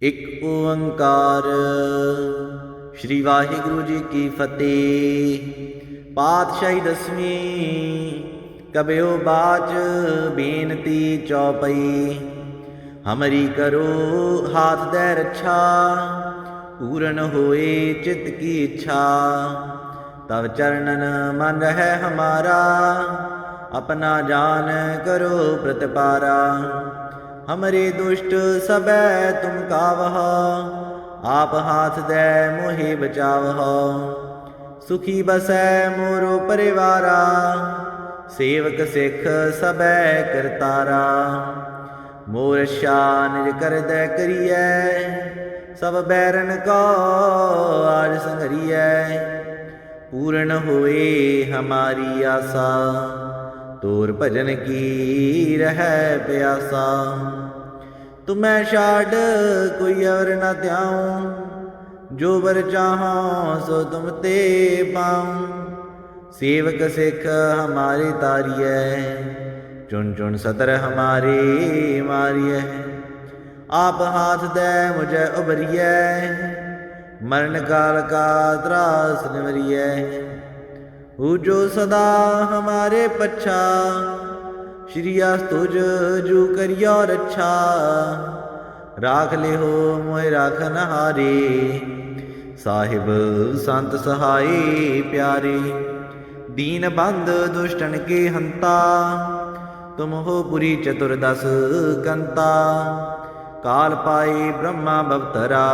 ਇੱਕ ਓੰਕਾਰ। श्री वाहिगुरु जी की फतेह। पातशाही दसवीं। कबयो बाच बेनती चौपई। हमरी करो हाथ दे रक्षा, पूर्ण होए चित्त की इच्छा। तब चरणन मन है हमारा, अपना जान करो प्रतिपारा। हमरे दुष्ट सबै तुम कावह, आप हाथ दे मोहे बचावह। सुखी बसै मोरो परिवारा, सेवक सिख सबै करतारा। मोर रक्षा निज कर दे करियै, सब बैरन को आज संघरियै। पूर्ण होए हमारी आशा, तोर भजन की रहै प्यासा। तुम्हें छाड़ कोई और न त्याऊं, जो बर चाहों सो तुम ते पाऊं। सेवक सिख हमारे तारियै, चुन चुन सतर हमारे मारियै। आप हाथ दे मुझे उबरियै, मरण काल का त्रास निवरियै। जो सदा हमारे पच्छा, श्री तुझ जू करियो रक्षा। राख ले हो मोह राखन हारे, साहिब संत सहाय प्यारे। दीन बंद दुष्टन के हंता, तुम हो पुरी चतुर्दश कंता। काल पाए ब्रह्मा भवतरा,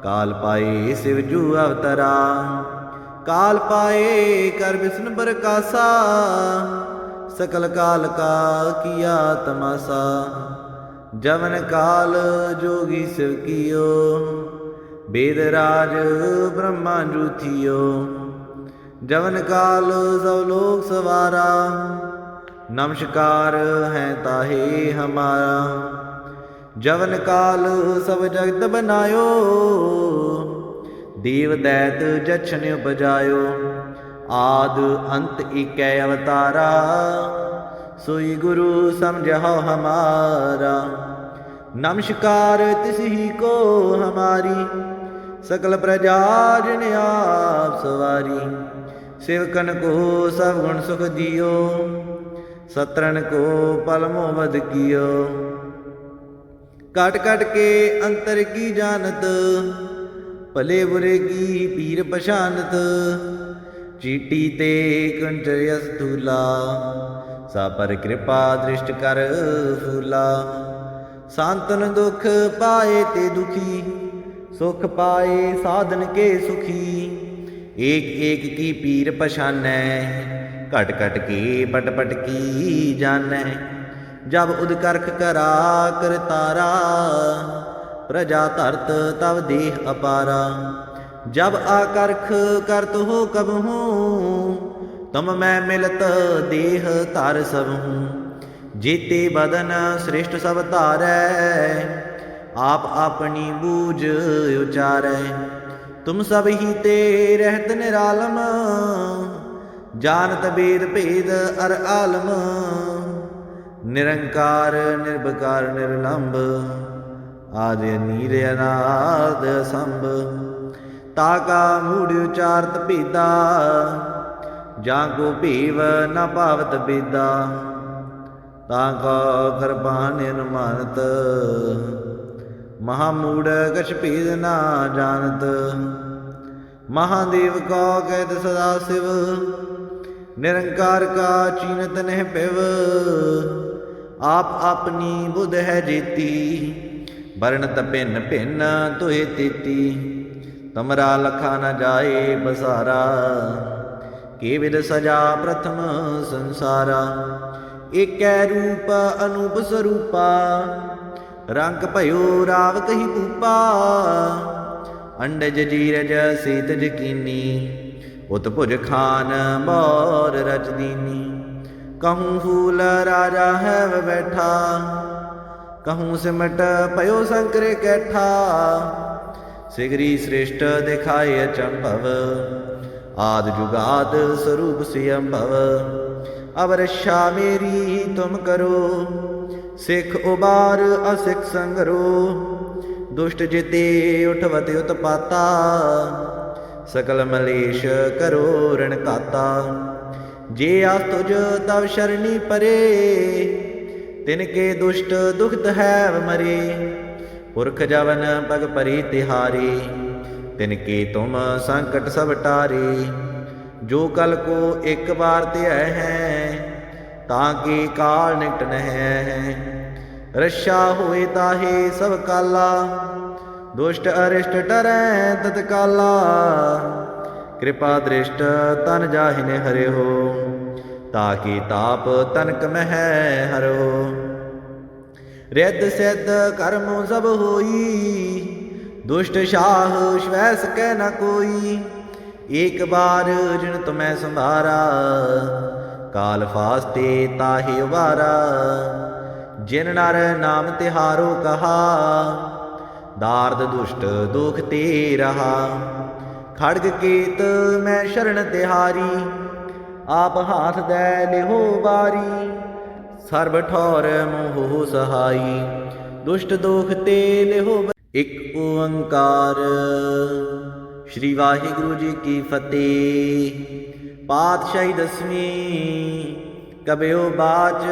काल पाए शिव जू अवतरा। काल पाए कर विष्णु प्रकाशा, सकल काल का किया तमाशा। जवन काल जोगी शिव कियो, वेद राज ब्रह्मा जू थियो। जवन काल सब लोग सवारा, नमस्कार है ताहे हमारा। जवन काल सब जगत बनायो, देव दैत जछन उपजायो। आद अंत इकै अवतारा, सोई गुरु समझो हमारा। नमस्कार तिस ही को हमारी, सकल प्रजा जिन आप सवारी। सेवकन को सब गुण सुख दियो, सत्रन को पलमो वध कियो। काट काट के अंतर की जानत, भले बुरे की पीर पछानत। चीटी ते कंचर यस धूला, सा पर कृपा दृष्ट कर फूला। सांतन दुख पाए ते दुखी, सुख पाए साधन के सुखी। एक एक की पीर पछानै, घट घट के पट पट की जानै। जब उदकर्ख करा करतारा, प्रजा धरत तब देह अपारा। जब आकर्ख करत हो कबहूँ, तुम मैं मिलत देह तार सबहूँ। जेते बदन श्रेष्ठ सब तारै, आप अपनी बूझ उचारै। तुम सब ही ते रहत निरालम, जानत वेद भेद अर आलम। निरंकार निर्विकार निर्लंब, आदि नीर अनाद असंभ। ताका मूढ़ उचारत भेदा, जाको भेव न पावत बेदा। ताका कृपान अनुमानत, महामूढ़ कछ भेद न जानत। महादेव का कहत सदा शिव, निरंकार का चीनत नह पिव। आप अपनी बुध है जेती, वर्णत भिन्न भिन्न तुहे तेती। तमरा लखा न जाए बसारा, के विद सजा प्रथम संसारा। एकै रूप अनूप स्वरूपा, रंग भयो राव कही भूपा। अंडज जीरज सेतज कीनी, उत्भुज खान बौर रच दीनी। कहूँ फूल राजा है वह बैठा, कहूँ सिमट पयो शंकर कैठा। सिगरी श्रेष्ठ दिखाए अचंभव, आद जुगाद स्वरूप सियंभव। अब रक्षा मेरी तुम करो, सिख उबार असिख संगरो। दुष्ट जिते उठवत उत्पाता, सकल मलेश करो ऋण काता। जे आस तुझ तव शरणी परे, तिनके दुष्ट दुखत हैव मरे। पुरख जवन पग परी तिहारे, तिनके तुम संकट सब टारे। जो कल को एक बार त्याह है, ताके काल निकट न है। रक्षा होए ताहे सब काला, दुष्ट अरिष्ट टरै तत्काला। कृपा दृष्ट तन जाहिने हरे हो, ताकि ताप तनक मह हरो। रिद्ध सिद्ध कर्म सब होई, दुष्ट शाह श्वै सकै न कोई। एक बार जिन तुम्हें संभारा, काल फास्ते ताहि उबारा। जिन नर नाम तिहारो कहा, दार्द दुष्ट दुख ते रहा। खड़ग केत मैं शरण तिहारी, आप हाथ दै लिहो बारी। सर्ब ठौर मोह सहाई, दुष्ट दोख ते लिहो। एक ओंकार। श्री वाहिगुरु जी की फतेह। पातशाही दसवीं। कबयो बाच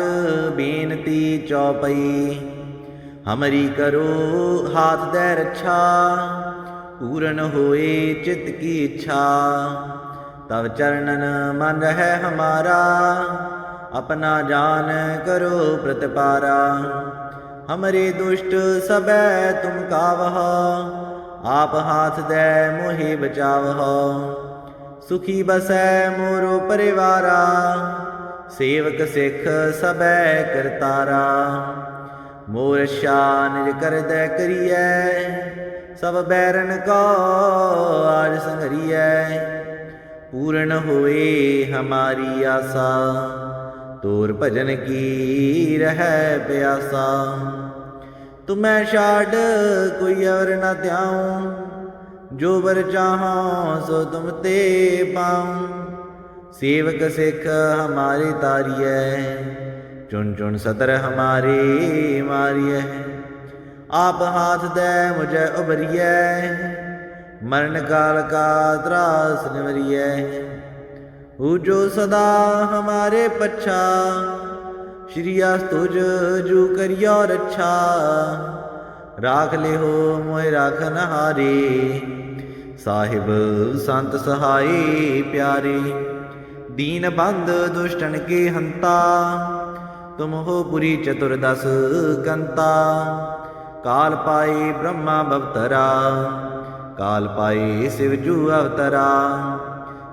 बेनती चौपई, हमरी करो हाथ दै रक्षा। पूर्ण होए चित्त की इच्छा, तब चरणन मन है हमारा। अपना जान करो प्रतिपारा, हमरे दुष्ट सबै तुम कावह। आप हाथ दै मोहे बचावह। सुखी बसै मोरो परिवारा, सेवक सिख सबै करतारा। मोर रक्षा निज कर दै करियै, सब बैरन को आज संघरियै। पूर्ण होए हमारी आशा, तोर भजन की रह प्यासा। तुम्हें छाड़ कोई और न त्याऊं, जो बर चाहो सो तुम ते पाऊं। सेवक सिख हमारे तारियै, चुन चुन सतर हमारे मारियै। आप हाथ दै मुझे उबरियै, मरण काल का त्रास निवरियै। जो सदा हमारे पच्छा, श्री आस तुझ जू करियो रक्षा। राख ले हो मोहि राखन हारे, साहिब संत सहाय प्यारे। दीन बंद दुष्टन के हंता, तुम हो पुरी चतुर्दश कंता। काल पाए ब्रह्मा भवतरा, काल पाए शिव जू अवतरा।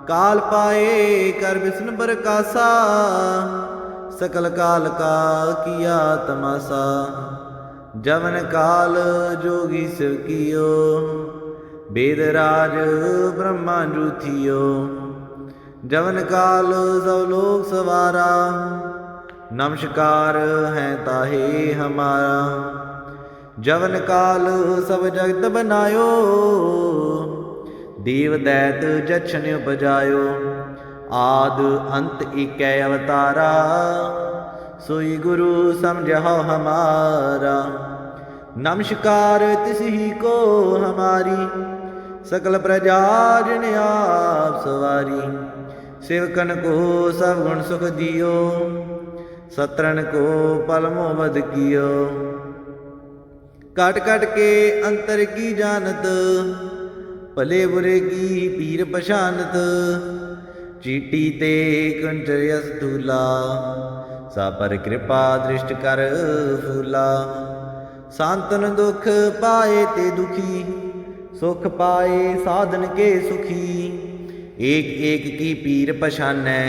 काल पाए कर विष्णु प्रकाशा, सकल काल का किया तमाशा। जवन काल जोगी शिव कियो, वेदराज ब्रह्मा जू थियो। जवन काल सब लोग सवारा, नमस्कार है ताहे हमारा। जवन काल सब जगत बनायो, देव दैत जछन उपजायो। आद अंत एकै अवतारा, सोई गुरु समझो हमारा। नमस्कार तिसही को हमारी, सकल प्रजा जिन आप सवारी। सेवकन को सब गुण सुख दियो, सत्रन को पल मोह बध कियो। काट काट के अंतर की जानत, भले बुरे की पीर पछानत। चीटी ते कुंचर यस धूला, सा पर कृपा दृष्ट कर फूला। सांतन दुख पाए ते दुखी, सुख पाए साधन के सुखी। एक एक की पीर पछानै,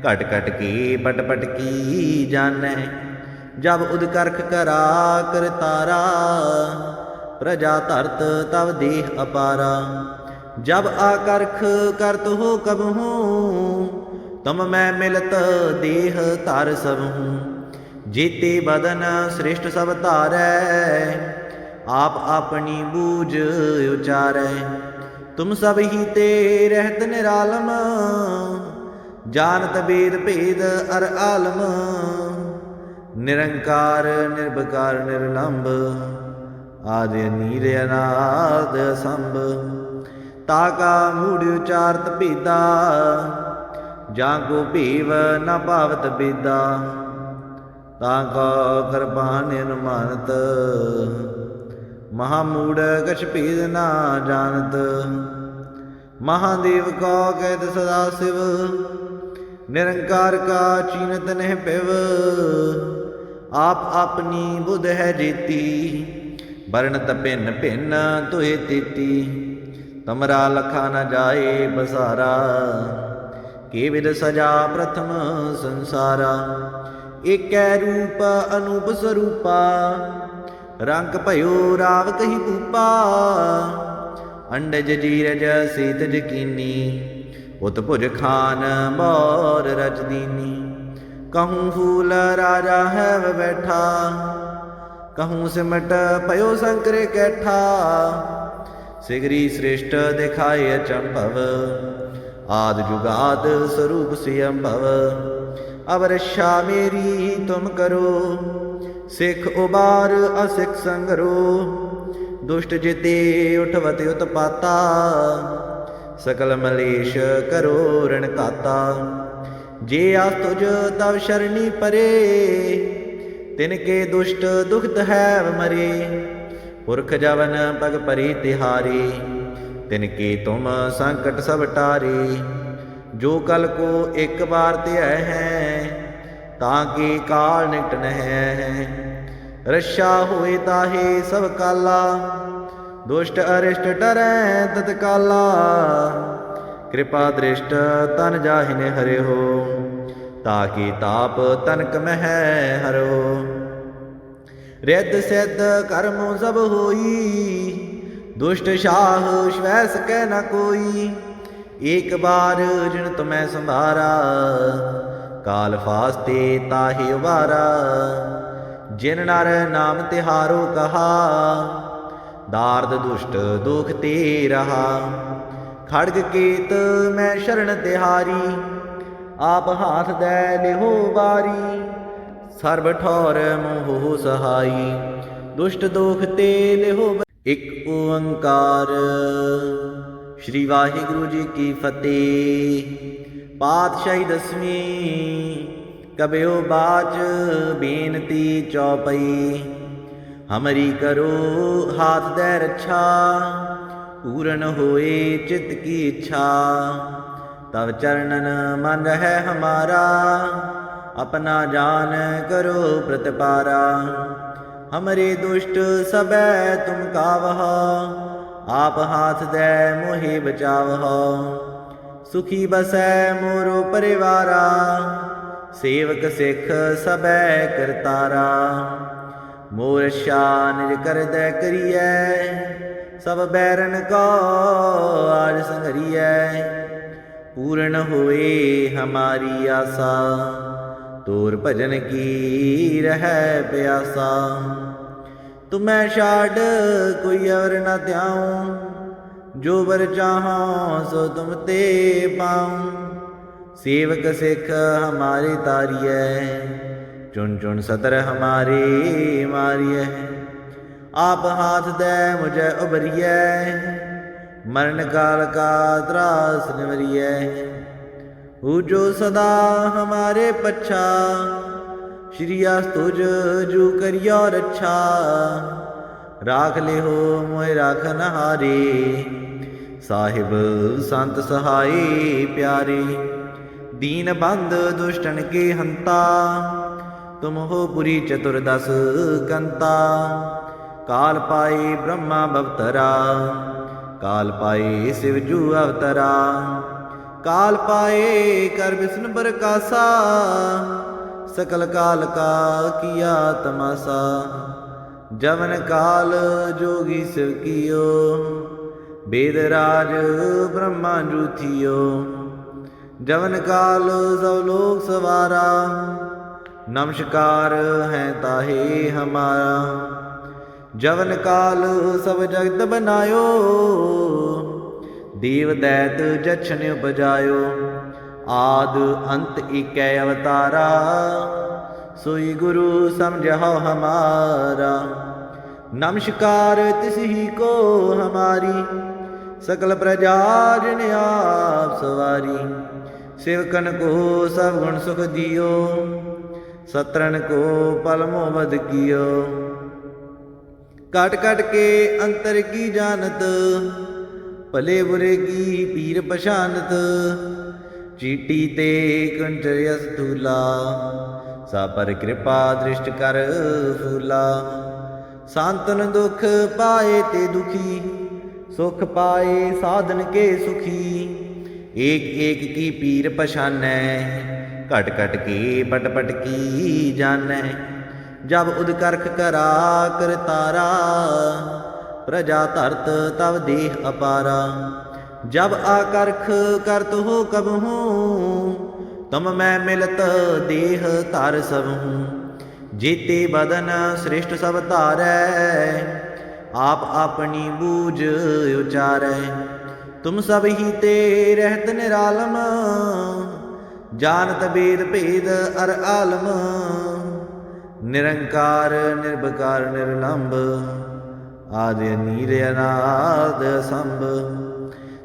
घट घट के पट पट की जानै। जब उदकर्ख करा कर तारा, प्रजा धरत तब देह अपारा। जब आकर्ख करत हो कब हूँ, तुम मैं मिलत देह धर सब हूँ। जेते बदन श्रेष्ठ सब तारै, आप अपनी बूझ उचारै। तुम सब ही ते रहत निरालम, जानत वेद भेद अर आलम। निरंकार निर्विकार निर्लंब, आदि नीर अनाद असंभ ताका मूढ़ उचारत भेदा जाको भीव न पावत बेदा ताका कृपान अनुमानत महामूढ़ कछ भेद ना जानत महादेव का कहत सदा शिव निरंकार का चीनत नह पिव आप अपनी बुध है जेती वर्णत भिन्न भिन्न तुहे तेती तमरा लखा न जाए बसारा के विद सजा प्रथम संसारा एक रूप अनूप स्वरूपा रंग भयो राव कही भूपा अंडज जीरज सीतज कीनी उत भुज खान बौर रच दीनी कहूँ फूल राजा है वह बैठा कहूँ सिमट पयो शंकर कैठा सिगरी श्रेष्ठ दिखाए अचंभव आद जुगाद स्वरूप से अम्भव अब रक्षा मेरी तुम करो सिख उबार असिख संगरो दुष्ट जिते उठवत उत्पाता सकल मलेश करो ऋण काता जे आस तुझ तव शरणी परे तिनके दुष्ट दुखत है मरे पुरख जवन पग परी तिहारे तिनके तुम संकट सब टारे जो कल को एक बार त्याह है ताकि काल निकट न है रक्षा होए ताहे सब काला दुष्ट अरिष्ट डरै तत्काला कृपा दृष्ट तन जाहिने हरे हो ताकि ताप तनक मह हरो रिद्ध सिद्ध कर्म सब होई दुष्ट शाह श्वैस कह न कोई एक बार जिन तुम्हें संभारा काल फास्ते ताहि उबारा जिन नर नाम तिहारो कहा दार्द दुष्ट दुख ते रहा खड़ग केत मैं शरण तिहारी आप हाथ दे लिहो बारी सर्व ठौर मोह सहाई दुष्ट दुख ते लिहो एक ओंकार। श्री वाहिगुरु जी की फतेह। पातशाही दसवीं कबयो बाच बेनती चौपई हमरी करो हाथ दे रक्षा पूर्ण होए चित्त की इच्छा तब चरणन मन है हमारा अपना जान करो प्रतिपारा हमरे दुष्ट सबै तुम कावह आप हाथ दे मोहे बचावह सुखी बसै मोरो परिवारा सेवक सिख सबै करतारा मोर शान निज कर दे करिए सब बैरन को आज संघरिए पूर्ण होए हमारी आशा तोर भजन की रह प्यासा तुम्हें छाड़ कोई और न त्याऊं जो बर चाहो सो तुम ते पाऊं सेवक सिख हमारे तारिय चुन चुन सतर हमारे मारिय आप हाथ दे मुझे उबरिय मरण काल का त्रास निवरिय जो सदा हमारे पच्छा श्री तुझ जू करियो रक्षा राख ले हो मोह राखन हारे साहिब संत सहाय प्यारे दीन बंद दुष्टन के हंता तुम हो पुरी चतुर्दश कंता काल पाए ब्रह्मा भवतरा काल पाए शिवजू अवतरा काल पाए कर विष्णु प्रकाशा सकल काल का किया तमाशा जवन काल जोगी शिव कियो वेदराज ब्रह्मा जूथियो जवन काल सब लोग सवारा नमस्कार है ताहे हमारा जवन काल सब जगत बनायो देव दैत जछन उपजायो आद अंत इकै अवतारा सोई गुरु समझो हमारा नमस्कार तिसही को हमारी, सकल प्रजा जिन आप सवारी। सेवकन को सब गुण सुख दियो, सत्रन को पल मोहबद कियो। काट काट के अंतर की जानत, भले बुरे की पीर पशानत। चीटी ते कुंच यस थूला, सा पर कृपा दृष्ट कर फूला। सांतन दुख पाए ते दुखी, सुख पाए साधन के सुखी। एक एक की पीर पशानै, घट घट के पट पट की जानै। जब उदकर्ख करा करतारा, प्रजा धरत तब देह अपारा। जब आकर्ख करत हो कबहूँ, तुम मैं मिलत देह धर सबहूँ। जेते बदन श्रेष्ठ सब धारै, आप अपनी बूझ उचारै। तुम सब ही ते रहत निरालम, जानत वेद भेद अर आलम। निरंकार निर्विकार निर्लंब, आदि नीर अनाद असंभ।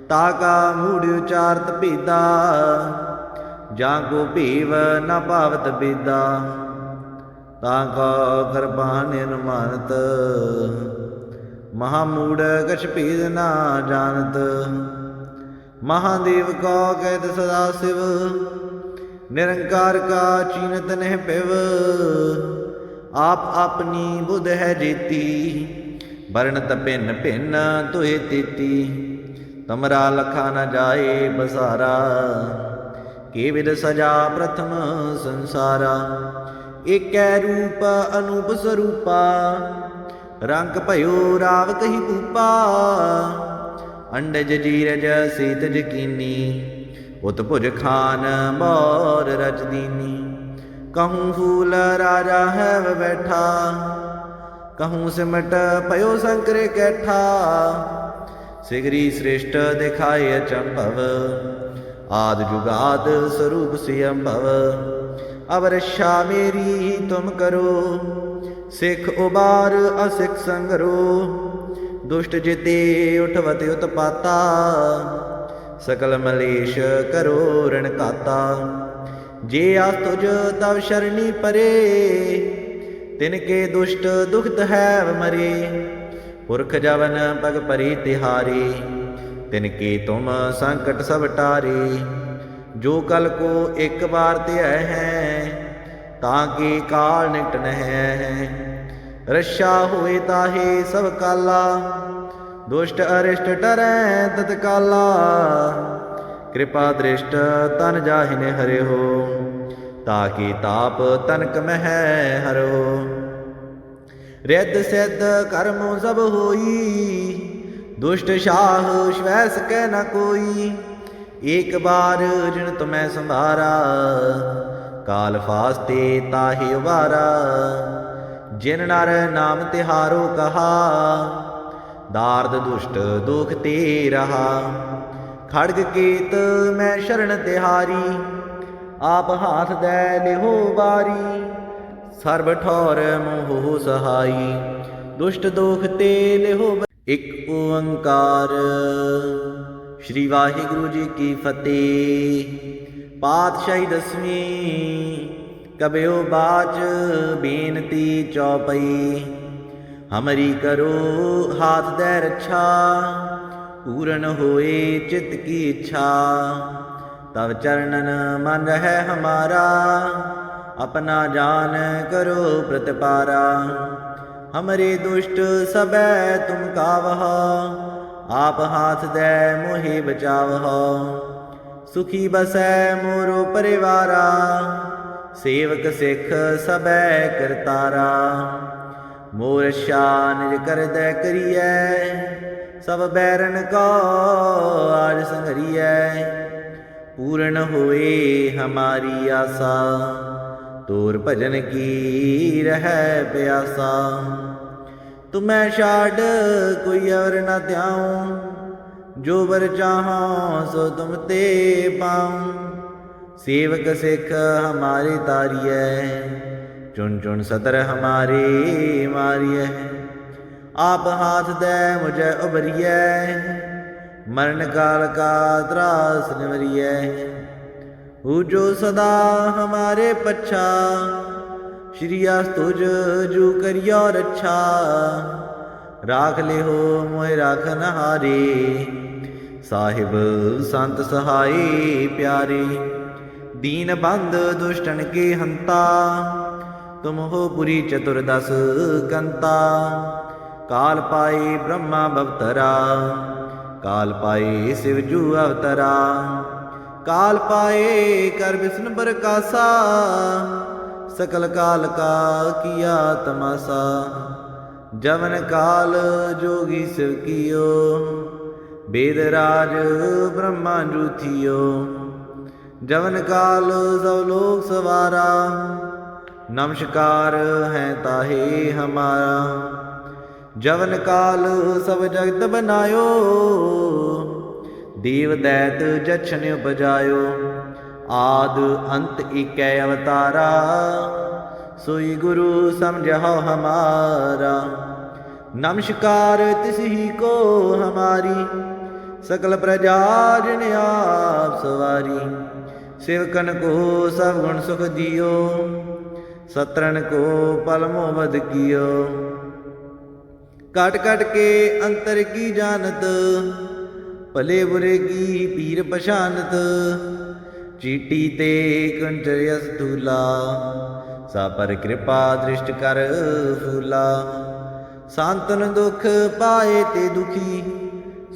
ताका मूढ़ उचारत भेदा, जाको भेव न पावत बेदा। ताका कृपान अनुमानत, महामूढ़ कछ भेद ना जानत। महादेव का कहत सदा शिव, निरंकार का चीनत नह पिव। आप अपनी बुध है जेती, वर्णत भिन्न भिन्न तुहे तेती। तमरा लखा न जाए बसारा, के विद सजा प्रथम संसारा। एक रूप अनूप स्वरूपा, रंग भयो राव कही भूपा। अंडज जीरज सेतज कीनी, उत्भुज खान मोर रच दीनी। कहूँ फूल राजा है बैठा, कहूँ सिमट भयो शंकर कैठा। सिगरी श्रेष्ठ दिखाए अचंभव, आद जुगाद स्वरूप सियंभव। अब रक्षा मेरी तुम करो, सिख उबार असिख संगरो। दुष्ट जिते उठवत उत्पाता, सकल मलेश करो ऋण काता। जे आ तुझ तव शरणी परे, तिनके दुष्ट दुखत है मरे। पुरख जवन पग परी तिहारे, तिनके तुम संकट सब टारे। जो कल को एक बार त्याय है, ताके काल निकट न है। रक्षा होए ताहे सब काला, दुष्ट अरिष्ट टरै तत्काला। कृपा दृष्ट तन जाहिने हरे हो, ताकि ताप तनक मह हरो। रिद्ध सिद्ध कर्मों सब होई, दुष्ट शाह श्वैस कै न कोई। एक बार जिन तुम्हें संभारा, काल फास्ते ताहि उबारा। जिन नर नाम तिहारो कहा, दार्द दुष्ट दुख ते रहा। खड़ग केत मैं शरण तिहारी, आप हाथ दे लिहो बारी। सर्ब ठौर मोह सहाई, दुष्ट दुख ते लिहो। एक ओंकार। श्री वाहिगुरु जी की फतेह। पातशाही दसवीं। कबयो बाच बेनती चौपई, हमरी करो हाथ दे रक्षा। पूर्ण होए चित्त की इच्छा, तब चरणन मन है हमारा। अपना जान करो प्रतिपारा, हमरे दुष्ट सबै तुम कावह। आप हाथ दे मोहे बचावह। सुखी बसै मोरो परिवारा, सेवक सिख सबै करतारा। मोर शान कर दे करिए, सब बैरन को आज संघरिए। पूर्ण होए हमारी आशा, तोर भजन की रह प्यासा। तुम्हें छाड़ कोई और न ध्याऊं, जो बर चाहो सो तुम ते पाऊं। सेवक सिख हमारे तारिय, चुन चुन सतर हमारे मारिय। आप हाथ दे मुझे उबरिए, मरण काल का त्रास निवरिए। हु जो सदा हमारे पच्छा, श्री तुझ जू करियो रक्षा। राख ले हो मोय राखन हारे, साहिब संत सहाय प्यारे। दीन बंद दुष्टन के हंता, तुम हो पुरी चतुर्दश कंता। काल पाए ब्रह्मा भवतरा, काल पाए शिव जू अवतरा। काल पाए कर विष्णु प्रकाशा, सकल काल का किया तमाशा। जवन काल जोगी शिव कियो, वेदराज ब्रह्मा जू थियो। जवन काल सब लोग सवारा, नमस्कार है ताहे हमारा। जवन काल सब जगत बनायो, देव दैत जछन उपजायो। आद अंत इकै अवतारा, सोई गुरु समझो हमारा। नमस्कार तिस ही को हमारी, सकल प्रजा जिन आप सवारी। सेवकन को सब गुण सुख दियो, सत्रन को पलमो वध कियो। काट काट के अंतर की जानत, भले बुरे की पीर पशानत। चीटी ते कुंज यस धूला, सा पर कृपा दृष्ट कर फूला। सांतन दुख पाए ते दुखी,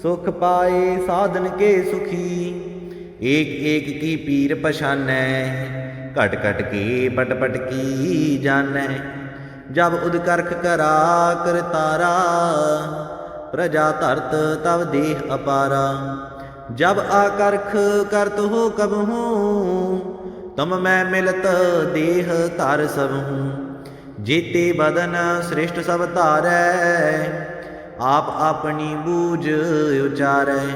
सुख पाए साधन के सुखी। एक एक की पीर पशानै, घट घट के पट पट की जानै। जब उदकर्ख करा कर तारा, प्रजा धरत तब देह अपारा। जब आकर्ख करत हो कब हूँ, तुम मैं मिलत देह तार सब हूँ। जेते बदन श्रेष्ठ सब तारै, आप अपनी बूझ उचारै।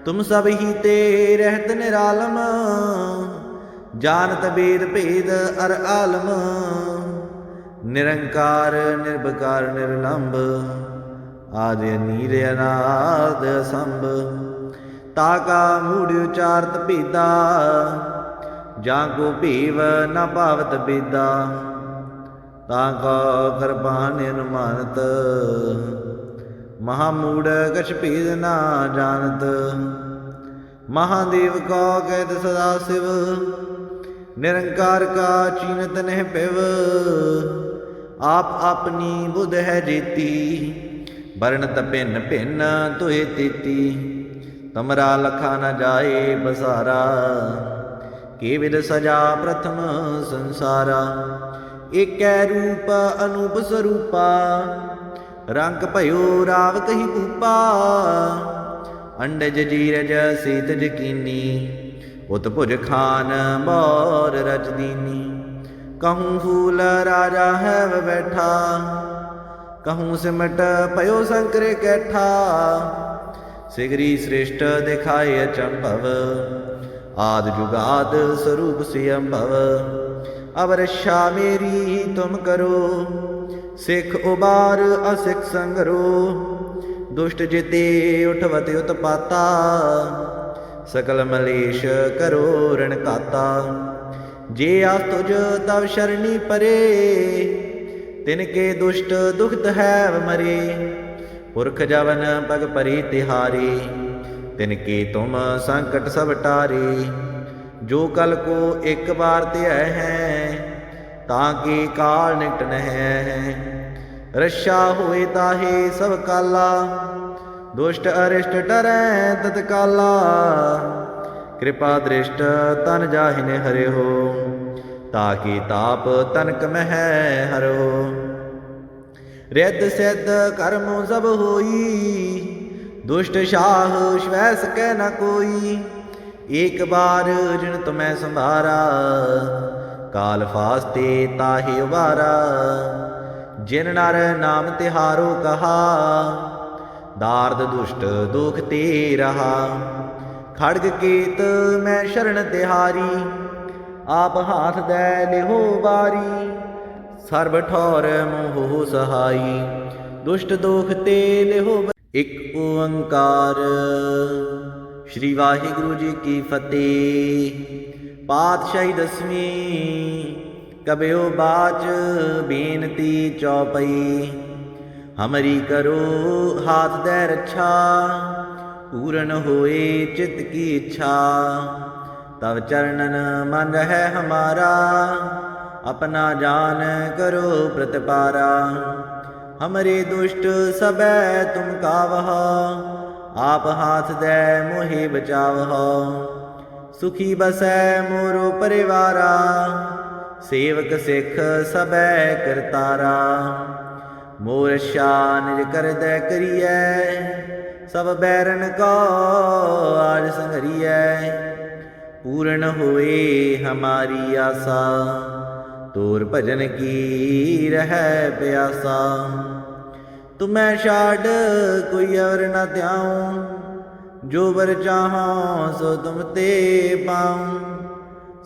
तुम सब ही ते रहत निरालम, जानत वेद भेद अर आलम। निरंकार निर्विकार निर्लंब, आदि नीर अनाद असंभ। ताका मूढ़ उचारत भेदा, जाको भेव न पावत बेदा। ताका कृपान अनुमानत, महामूढ़ कछ भेद न जानत। महादेव का कहत सदा शिव, निरंकार का चीनत नह पिव। आप अपनी बुध है जेती, वर्णत भिन्न भिन्न तुहे तेती। तमरा लखा न जाए बसारा, के विद सजा प्रथम संसारा। एकै रूप अनूप स्वरूपा, रंग भयो राव कही भूपा। अंडज जीरज सीतज कीनी, उत्भुज खान बौर रच दीनी। कहूँ फूल राजा है वह बैठा, कहूँ सिमट पयो शंकर कैठा। सिगरी श्रेष्ठ दिखाए अचंभव, आद जुगाद स्वरूप सियंभव। अब रक्षा मेरी तुम करो, सिख उबार असिख संगरो। दुष्ट जिते उठवत उत्पाता, सकल मलेश करो ऋण काता। जे आस तुझ तव शरणी परे, तिनके दुष्ट दुखत है मरे। पुरख जवन पग परी तिहारे, तिनके तुम संकट सब टारे। जो कल को एक बार त्याय है, ताके काल निकट न है। रक्षा होए ताहे सब काला, दुष्ट अरिष्ट डरै तत्काला। कृपा दृष्ट तन जाहिने हरे हो, ताकि ताप तनक मह हरो। रिद्ध सिद्ध कर्म सब होई, दुष्ट शाह श्वै सकै न कोई। एक बार जिन तुम्हें संभारा, काल फास्ते ताहि उबारा। जिन नर नाम तिहारो कहा, दार्द दुष्ट दुख ते रहा। खड़ग केत मैं शरण तिहारी, आप हाथ दै लिहो बारी। सर्ब ठौर मोह सहाई, दुष्ट दोख ते लिहो। एक ओंकार। श्री वाहिगुरु जी की फतेह। पातशाही दसवीं। कबयो बाच बेनती चौपई। हमरी करो हाथ दे रक्षा, पूर्ण होए चित्त की इच्छा। तब चरणन मन है हमारा, अपना जान करो प्रतिपारा। हमरे दुष्ट सबै तुम कावह, आप हाथ दे मोहि बचावह। सुखी बसै मोरो परिवारा, सेवक सिख सबै करतारा। मोर रक्षा निज कर दे करियै, सब बैरन को आज संघरियै। पूर्ण होए हमारी आशा, तोर भजन की रह प्यासा। तुम्हें छाड़ कोई और न त्याऊं, जो वर चाहो सो तुम ते पाऊं।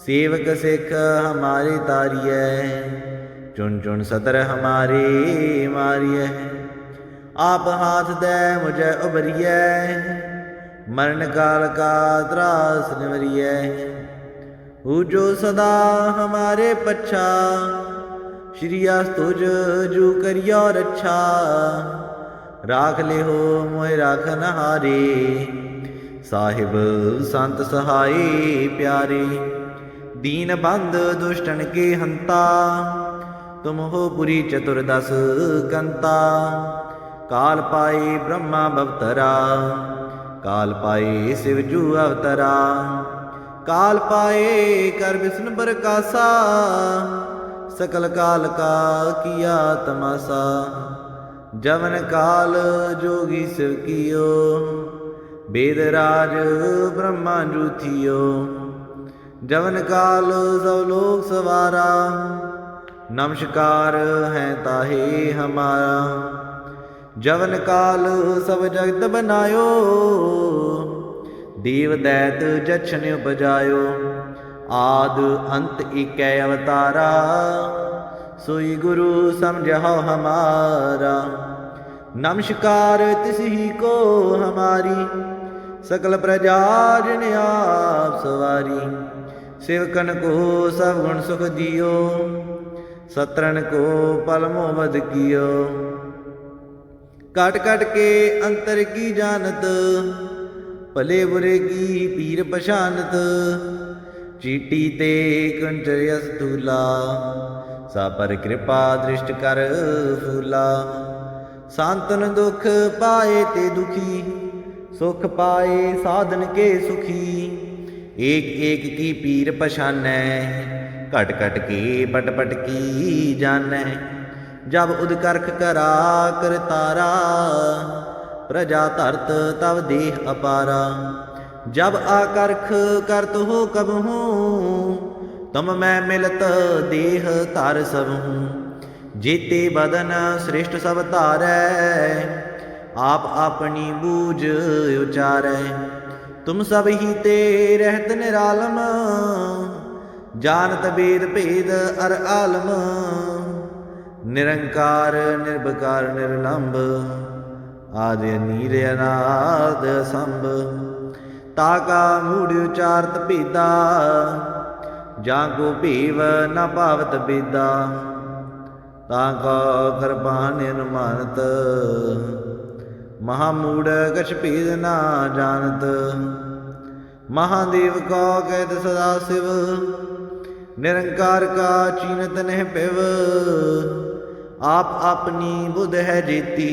सेवक सिख हमारे तारियै, चुन चुन सतर हमारे मारियै। आप हाथ दे मुझे उबरियै, मरण काल का त्रास निवरियै। जो सदा हमारे पच्छा, श्री तुझ जू करियो रक्षा। राख ले हो मोहि राखन हारे, साहिब संत सहाय प्यारे। दीन बंद दुष्टन के हंता, तुम हो पुरी चतुर्दश कंता। काल पाए ब्रह्मा भवतरा, काल पाए शिव जू अवतरा। काल पाए कर विष्णु प्रकाशा, सकल काल का किया तमाशा। जवन काल जोगी शिव कियो, वेदराज ब्रह्मा जू थियो। जवन काल सब लोग सवारा, नमस्कार है ताहे हमारा। जवन काल सब जगत बनायो, देव दैत जछन उपजायो। आद अंत एकै अवतारा, सोई गुरु समझो हमारा। नमस्कार तिस ही को हमारी, सकल प्रजा जिन आप सवारी। सेवकन को सब गुण सुख दियो, सत्रन को पल मोह वध कियो। काट काट के अंतर की जानत, भले बुरे की पीर पछानत। चीटी ते कुंचर यस धूला, सा पर कृपा दृष्ट कर फूला। सांतन दुख पाए ते दुखी, सुख पाए साधन के सुखी। एक एक की पीर पछानै, घट घट के पट पट की जानै। जब उदकर्ख करा कर तारा, प्रजा धरत तब देह अपारा। जब आकर्ख करत हो कबहू, तुम मैं मिलत देह धर सबहू। जेते बदन श्रेष्ठ सब धारै, आप अपनी बूझ उचारै। तुम सब ही ते रहत निरालम, जानत वेद भेद अर आलम। निरंकार निर्विकार निर्लंब, आदि नीर अनाद संभ। ताका मूढ़ उचारत भेदा, जाको भेव न पावत बेदा। ताका कृपान अनुमानत, महामूढ़ कछ भेद न जानत। महादेव का कहत सदा शिव, निरंकार का चीनत नह पिव। आप अपनी बुध है जेती,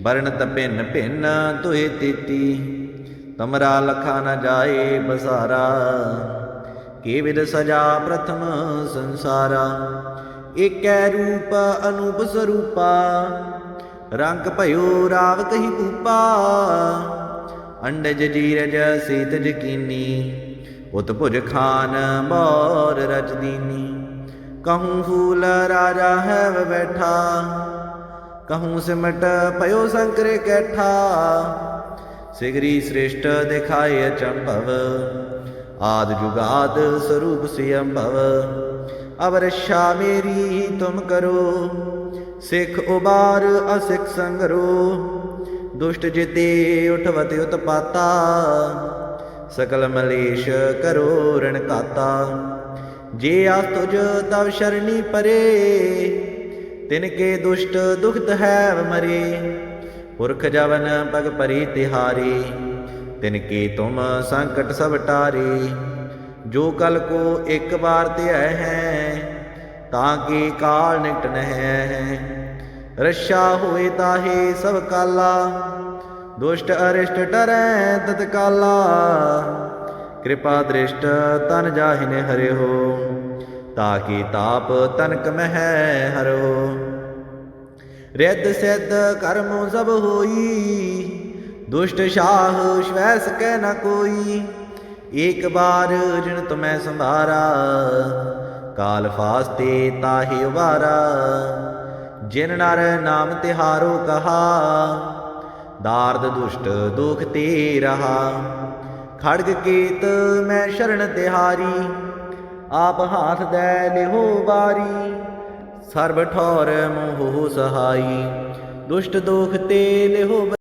वर्णत भिन्न भिन्न तुहे तेती। तमरा लखा न जाए बसारा, के विद सजा प्रथम संसारा। एकै रूप अनूप स्वरूपा, रंग भयो राव कही भूपा। अंडज जीरज सेतज कीनी, उत भुज खान बौर रच दीनी। कहूँ फूल राजा है बैठा, कहूँ सिमट पयो शंकर कैठा। सिगरी श्रेष्ठ दिखाए अचंभव, आद जुगाद स्वरूप से अम्भव। अब रक्षा मेरी तुम करो, ਸਿੱਖ ਉਬਾਰ ਅਸਿੱਖ ਸੰਗਰੋ। ਦੁਸ਼ਟ ਜਿਤੇ ਉਠਵਤ ਉਤਪਾਤਾ। ਸਕਲ ਮਲੇਸ਼ ਕਰੋ ਰਣ ਘਾਤਾ। ਜੇ ਆਸ ਤੁਜ ਤਵ ਸ਼ਰਣੀ ਪਰੇ। ਤਿਨਕੇ ਦੁਸ਼ਟ ਦੁਖਤ ਹੈ ਮਰੇ। ਪੁਰਖ ਜਵਨ ਪਗ ਪਰੀ ਤਿਹਾਰੇ। ਤਿਨਕੇ ਤੁਮ ਸੰਕਟ ਸਭ ਟਾਰੇ। ਜੋ ਕਲ ਕੋ ਇੱਕ ਬਾਰ ਧਿਆਇ ਹੈ। ਤਾਂ ਕਿ ਕਾਲ ਨਿਕਟ ਨਹਿ ਹੈ। ਰਛਾ ਹੋਏ ਤਾਹੇ ਸਭ ਕਾਲਾ। ਦੁਸ਼ਟ ਅਰਿਸ਼ਟ ਟਰੈ ਤਤਕਾਲਾ। ਕਿਰਪਾ ਦ੍ਰਿਸ਼ਟ ਤਨ ਜਾਹਿਨੇ ਹਰਿਓ। ਤਾਕਿ ਤਾਪ ਤਨਕ ਮਹਿ ਹਰੋ। ਰਿੱਧ ਸਿੱਧ ਕਰਮ ਸਭ ਹੋਈ। ਦੁਸ਼ਟ ਸ਼ਾਹ ਸ਼ਵੈ ਸਕੈ ਨ ਕੋਈ। ਏਕ ਬਾਰ ਜਿਨ ਤੁਮੈ ਸੰਭਾਰਾ। ਕਾਲ ਫਾਸਤੇ ਤਾਹਿ ਉਬਾਰਾ। ਜਿਨ ਨਰ ਨਾਮ ਤਿਹਾਰੋ ਕਹਾ। ਦਾਰਦ ਦੁਸ਼ਟ ਦੁਖ ਤੇ ਰਹਾ। ਖੜਗ ਕੇਤ ਮੈਂ ਸ਼ਰਨ ਤਿਹਾਰੀ। ਆਪ ਹਾਥ ਦੈ ਲਿਹੋ ਬਾਰੀ। ਸਰਬ ਠੌਰ ਮੋਹ ਸਹਾਈ। ਦੁਸ਼ਟ ਦੋਖ ਤੇ ਲਿਹੋ